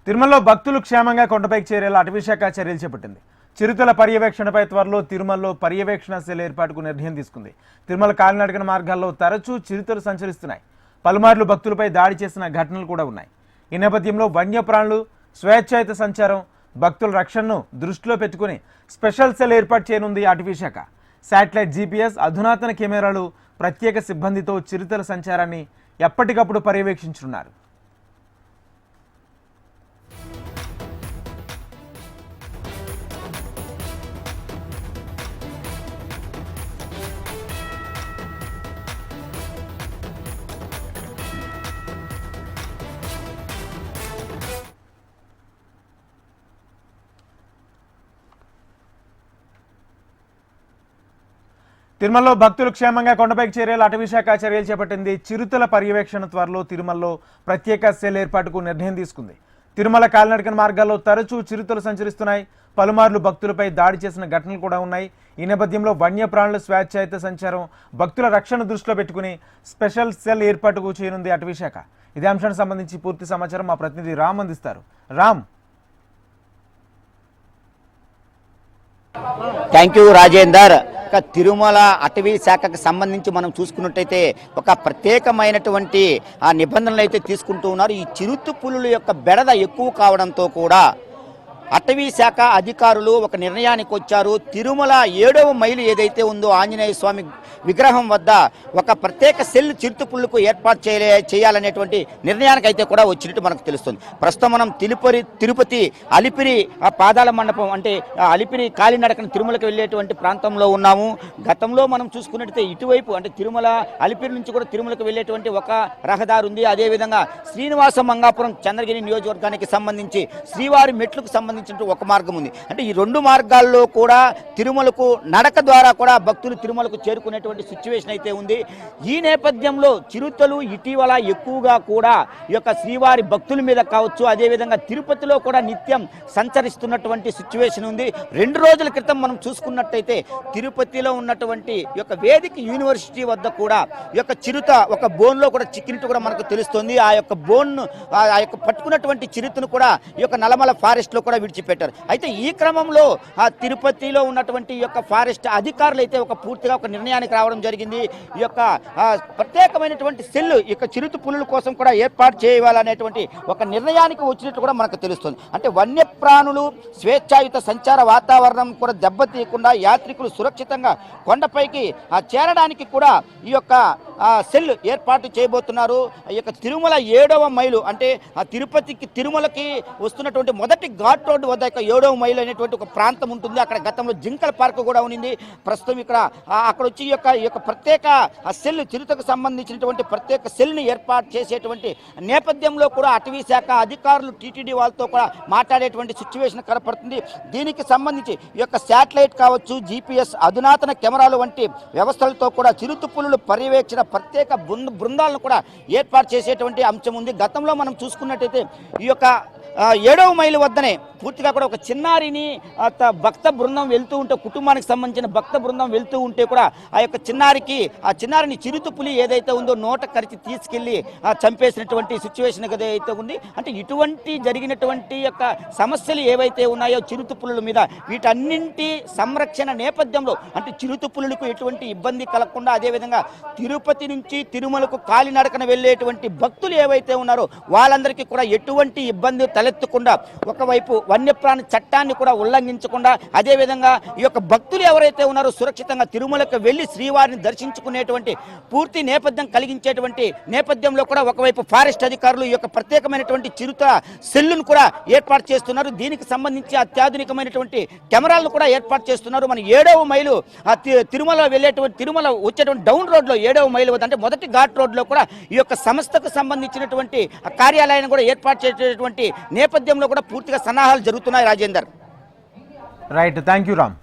తిరుమలలో భక్తులు క్షేమంగా కొండపైకి చేరేలా అటవీశాఖ చర్యలు చేపట్టింది. చిరుతల పర్యవేక్షణపై త్వరలో తిరుమలలో పర్యవేక్షణ సెల్ ఏర్పాటుకు నిర్ణయం తీసుకుంది. తిరుమల కాలినడకన మార్గాల్లో తరచూ చిరుతలు సంచరిస్తున్నాయి. పలుమార్లు భక్తులపై దాడి చేసిన ఘటనలు కూడా ఉన్నాయి. ఈ నేపథ్యంలో వన్యప్రాణులు స్వేచ్ఛాయుత సంచారం, భక్తుల రక్షణను దృష్టిలో పెట్టుకుని స్పెషల్ సెల్ ఏర్పాటు చేయనుంది అటవీశాఖ. శాటిలైట్ జీపీఎస్, అధునాతన కెమెరాలు, ప్రత్యేక సిబ్బందితో చిరుతల సంచారాన్ని ఎప్పటికప్పుడు పర్యవేక్షించనున్నారు. తిరుమలలో భక్తులు క్షేమంగా కొండపైకి చేరేలా అటవీశాఖ చర్యలు చేపట్టింది. చిరుతల పర్యవేక్షణ త్వరలో తిరుమలలో ప్రత్యేక సెల్ ఏర్పాటుకు నిర్ణయం తీసుకుంది. తిరుమల కాలినడకన మార్గాల్లో తరచూ చిరుతలు సంచరిస్తున్నాయి. పలుమార్లు భక్తులపై దాడి చేసిన ఘటనలు కూడా ఉన్నాయి. ఈ నేపథ్యంలో వన్యప్రాణుల స్వేచ్ఛాయుత సంచారం, భక్తుల రక్షణ దృష్టిలో పెట్టుకుని స్పెషల్ సెల్ ఏర్పాటుకు చేయనుంది అటవీశాఖ. ఇదే అంశానికి సంబంధించి పూర్తి సమాచారం మా ప్రతినిధి రామ్ అందిస్తారు. రామ్. Thank you Rajender. తిరుమల అటవీ శాఖకు సంబంధించి మనం చూసుకున్నట్టయితే ఒక ప్రత్యేకమైనటువంటి నిబంధనలు అయితే తీసుకుంటూ ఉన్నారు. ఈ చిరుత పులుల యొక్క బెడద ఎక్కువ కావడంతో కూడా అటవీ శాఖ అధికారులు ఒక నిర్ణయానికి వచ్చారు. తిరుమల 7వ మైలు ఏదైతే ఉందో ఆంజనేయ స్వామి విగ్రహం వద్ద ఒక ప్రత్యేక సెల్ చిరుతపుళ్లకు ఏర్పాటు చేయాలనేటువంటి నిర్ణయానికి అయితే కూడా వచ్చినట్టు మనకు తెలుస్తుంది. ప్రస్తుతం మనం తిరుపతి అలిపిరి పాదాల మండపం అంటే అలిపిరి కాలినడకన తిరుమలకు వెళ్ళేటువంటి ప్రాంతంలో ఉన్నాము. గతంలో మనం చూసుకున్నట్టయితే ఇటువైపు అంటే తిరుమల అలిపిరి నుంచి కూడా తిరుమలకు వెళ్ళేటువంటి ఒక రహదారి ఉంది. అదేవిధంగా శ్రీనివాస మంగాపురం చంద్రగిరి నియోజకవర్గానికి సంబంధించి శ్రీవారి మెట్లకు సంబంధించిన ఒక మార్గం ఉంది. అంటే ఈ రెండు మార్గాల్లో కూడా తిరుమలకు నడక ద్వారా కూడా భక్తులు తిరుమలకు చేరుకునేటువంటి సిచ్యువేషన్ అయితే ఉంది. ఈ నేపథ్యంలో చిరుతలు ఇటీవల ఎక్కువగా కూడా ఈ యొక్క శ్రీవారి భక్తుల మీద కావచ్చు, అదేవిధంగా తిరుపతిలో కూడా నిత్యం సంచరిస్తున్నటువంటి సిచ్యువేషన్ ఉంది. 2 రోజుల క్రితం మనం చూసుకున్నట్టయితే తిరుపతిలో ఉన్నటువంటి ఈ యొక్క వేదిక యూనివర్సిటీ వద్ద కూడా ఈ యొక్క చిరుత ఒక బోన్లో కూడా చిక్కినట్టు కూడా మనకు తెలుస్తుంది. ఆ యొక్క బోన్ ఆ యొక్క పట్టుకున్నటువంటి చిరుతను కూడా ఈ యొక్క నల్లమల ఫారెస్ట్ లో కూడా విడిచిపెట్టారు. అయితే ఈ క్రమంలో ఆ తిరుపతిలో ఉన్నటువంటి ఈ యొక్క ఫారెస్ట్ అధికారులు అయితే ఒక పూర్తిగా ఒక నిర్ణయానికి రావడం జరిగింది. ఈ యొక్క ప్రత్యేకమైనటువంటి సెల్ ఈ యొక్క చిరుత పులుల కోసం కూడా ఏర్పాటు చేయాలనేటువంటి ఒక నిర్ణయానికి వచ్చినట్లు కూడా మనకు తెలుస్తుంది. అంటే వన్యప్రాణులు స్వేచ్ఛాయుత సంచార వాతావరణం కూడా దెబ్బతీయకుండా యాత్రికులు సురక్షితంగా కొండపైకి చేరడానికి కూడా ఈ యొక్క సెల్ ఏర్పాటు చేయబోతున్నారు. ఈ యొక్క తిరుమల 7వ మైలు అంటే తిరుమలకి వస్తున్నటువంటి మొదటి ఘాట్ రోడ్డు వద్ద 7వ మైలు అనేటువంటి ఒక ప్రాంతం ఉంటుంది. అక్కడ గతంలో జింకల పార్క్ కూడా ఉంది. ప్రస్తుతం ఇక్కడ అక్కడ వచ్చి ఈ యొక్క ప్రత్యేక సెల్ చిరుతకు సంబంధించినటువంటి ప్రత్యేక సెల్ని ఏర్పాటు చేసేటువంటి నేపథ్యంలో కూడా అటవీ శాఖ అధికారులు టీటీడీ వాళ్ళతో కూడా మాట్లాడేటువంటి సిచ్యువేషన్ కనపడుతుంది. దీనికి సంబంధించి ఈ యొక్క శాటిలైట్ కావచ్చు, జీపీఎస్, అధునాతన కెమెరాలు వంటి వ్యవస్థలతో కూడా చిరుత పులుల పర్యవేక్షణ ప్రత్యేక బృందాలను కూడా ఏర్పాటు చేసేటువంటి అంశం ఉంది. గతంలో మనం చూసుకున్నట్టయితే ఈ యొక్క 7వ మైలు వద్దనే పూర్తిగా కూడా ఒక చిన్నారిని భక్త బృందం వెళ్తూ ఉంటే, కుటుంబానికి సంబంధించిన భక్త బృందం వెళ్తూ ఉంటే కూడా ఆ యొక్క చిన్నారిని చిరుత పులి ఏదైతే ఉందో నోట కరిచి తీసుకెళ్లి చంపేసినటువంటి సిచ్యువేషన్ ఏదైతే ఉంది. అంటే ఇటువంటి జరిగినటువంటి యొక్క సమస్యలు ఏవైతే ఉన్నాయో చిరుత పులుల మీద, వీటన్నింటి సంరక్షణ నేపథ్యంలో అంటే చిరుత పులులకు ఎటువంటి ఇబ్బంది కలగకుండా, అదేవిధంగా తిరుపతి నుంచి తిరుమలకు కాలినడకన వెళ్ళేటువంటి భక్తులు ఏవైతే ఉన్నారో వాళ్ళందరికీ కూడా ఎటువంటి ఇబ్బంది తలెత్తకుండా, ఒకవైపు వన్యప్రాణి చట్టాన్ని కూడా ఉల్లంఘించకుండా, అదేవిధంగా ఈ యొక్క భక్తులు ఎవరైతే ఉన్నారో సురక్షితంగా తిరుమలకు వెళ్ళి శ్రీవారిని దర్శించుకునేటువంటి పూర్తి నేపథ్యం కలిగించేటువంటి నేపథ్యంలో కూడా ఒకవైపు ఫారెస్ట్ అధికారులు ఈ యొక్క ప్రత్యేకమైనటువంటి చిరుత సెల్లును కూడా ఏర్పాటు చేస్తున్నారు. దీనికి సంబంధించి అత్యాధునికమైనటువంటి కెమెరాలను కూడా ఏర్పాటు చేస్తున్నారు. మన 7వ మైలు తిరుమల వచ్చేటువంటి డౌన్ రోడ్లో 7వ మైలు వద్ద అంటే మొదటి ఘాట్ రోడ్లో కూడా ఈ యొక్క సంస్థకు సంబంధించినటువంటి కార్యాలయాన్ని కూడా ఏర్పాటు చేసేటువంటి నేపథ్యంలో కూడా పూర్తిగా సన్నాహాలు జరుగుతున్నాయి. Rajender. Right, thank you Ram.